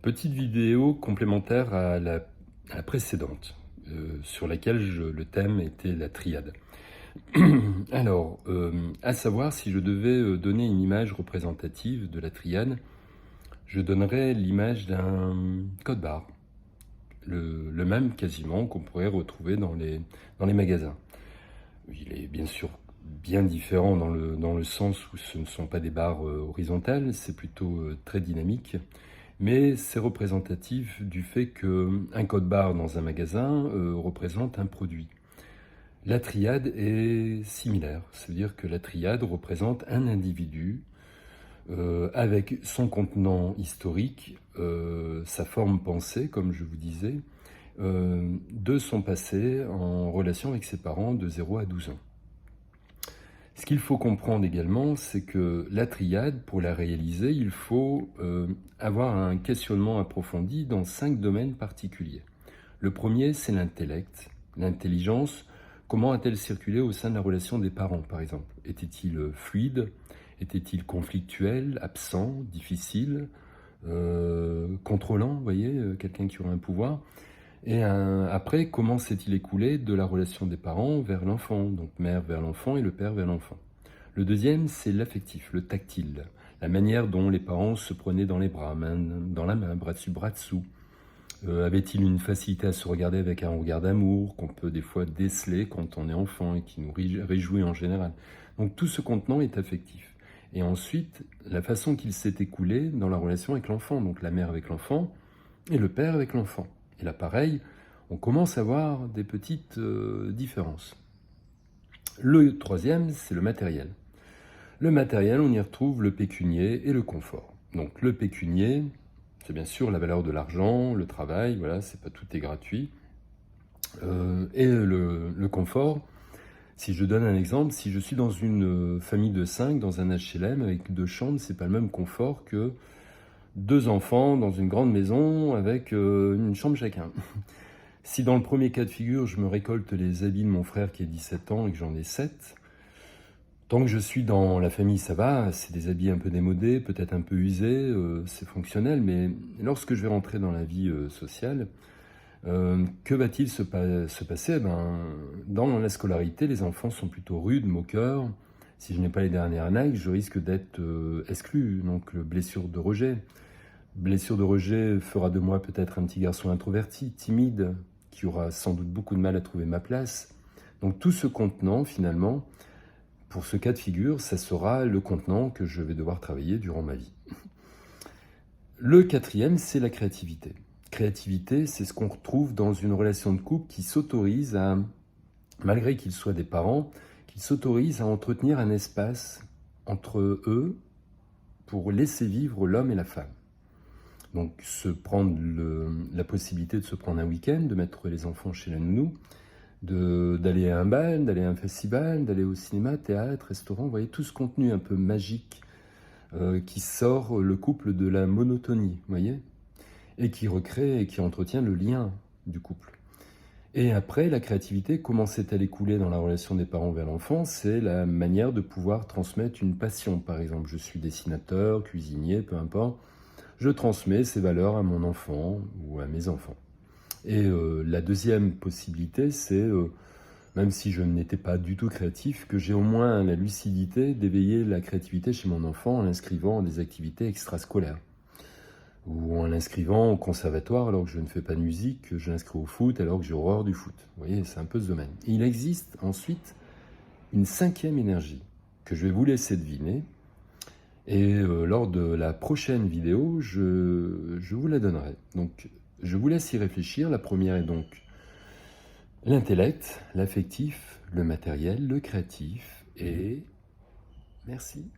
Petite vidéo complémentaire à la précédente, sur laquelle le thème était la triade. Alors, à savoir, si je devais donner une image représentative de la triade, je donnerais l'image d'un code barre, le même quasiment qu'on pourrait retrouver dans les magasins. Il est bien sûr bien différent dans le sens où ce ne sont pas des barres horizontales, c'est plutôt très dynamique. Mais c'est représentatif du fait qu'un code barre dans un magasin représente un produit. La triade est similaire, c'est-à-dire que la triade représente un individu avec son contenant historique, sa forme pensée, comme je vous disais, de son passé en relation avec ses parents de 0 à 12 ans. Ce qu'il faut comprendre également, c'est que la triade, pour la réaliser, il faut avoir un questionnement approfondi dans 5 domaines particuliers. Le premier, c'est l'intellect, l'intelligence. Comment a-t-elle circulé au sein de la relation des parents, par exemple? Était-il fluide? Était-il conflictuel, absent, difficile, contrôlant, vous voyez, quelqu'un qui aurait un pouvoir? Et après, comment s'est-il écoulé de la relation des parents vers l'enfant, donc mère vers l'enfant et le père vers l'enfant? Le deuxième, c'est l'affectif, le tactile, la manière dont les parents se prenaient dans les bras, main dans la main, bras dessus, bras dessous. Avait-il une facilité à se regarder avec un regard d'amour qu'on peut des fois déceler quand on est enfant et qui nous réjouit en général? Donc tout ce contenant est affectif. Et ensuite, la façon qu'il s'est écoulé dans la relation avec l'enfant, donc la mère avec l'enfant et le père avec l'enfant. Et là, pareil, on commence à voir des petites différences. Le troisième, c'est le matériel. Le matériel, on y retrouve le pécunier et le confort. Donc le pécunier, c'est bien sûr la valeur de l'argent, le travail, voilà, c'est pas tout est gratuit. Et le confort, si je donne un exemple, si je suis dans une famille de 5, dans un HLM avec 2 chambres, c'est pas le même confort que 2 enfants dans une grande maison avec une chambre chacun. Si dans le premier cas de figure, je me récolte les habits de mon frère qui a 17 ans et que j'en ai 7, tant que je suis dans la famille, ça va, c'est des habits un peu démodés, peut-être un peu usés, c'est fonctionnel, mais lorsque je vais rentrer dans la vie sociale, que va-t-il se passer? Dans la scolarité, les enfants sont plutôt rudes, moqueurs. Si je n'ai pas les dernières Nike, je risque d'être exclu, donc blessure de rejet. Blessure de rejet fera de moi peut-être un petit garçon introverti, timide, qui aura sans doute beaucoup de mal à trouver ma place. Donc tout ce contenant, finalement, pour ce cas de figure, ça sera le contenant que je vais devoir travailler durant ma vie. Le quatrième, c'est la créativité. Créativité, c'est ce qu'on retrouve dans une relation de couple qui s'autorise à, malgré qu'ils soient des parents, qu'ils s'autorisent à entretenir un espace entre eux pour laisser vivre l'homme et la femme. Donc se prendre la possibilité de se prendre un week-end, de mettre les enfants chez la nounou, d'aller à un bal, d'aller à un festival, d'aller au cinéma, théâtre, restaurant, vous voyez, tout ce contenu un peu magique qui sort le couple de la monotonie, vous voyez, et qui recrée et qui entretient le lien du couple. Et après, la créativité, comment s'est-elle écoulée dans la relation des parents vers l'enfant? C'est la manière de pouvoir transmettre une passion. Par exemple, je suis dessinateur, cuisinier, peu importe. Je transmets ces valeurs à mon enfant ou à mes enfants. Et la deuxième possibilité, c'est, même si je n'étais pas du tout créatif, que j'ai au moins la lucidité d'éveiller la créativité chez mon enfant en l'inscrivant à des activités extrascolaires. Ou en l'inscrivant au conservatoire alors que je ne fais pas de musique, que je l'inscris au foot alors que j'ai horreur du foot. Vous voyez, c'est un peu ce domaine. Et il existe ensuite une 5e énergie que je vais vous laisser deviner. Et lors de la prochaine vidéo, je vous la donnerai. Donc, je vous laisse y réfléchir. La première est donc l'intellect, l'affectif, le matériel, le créatif et... Merci.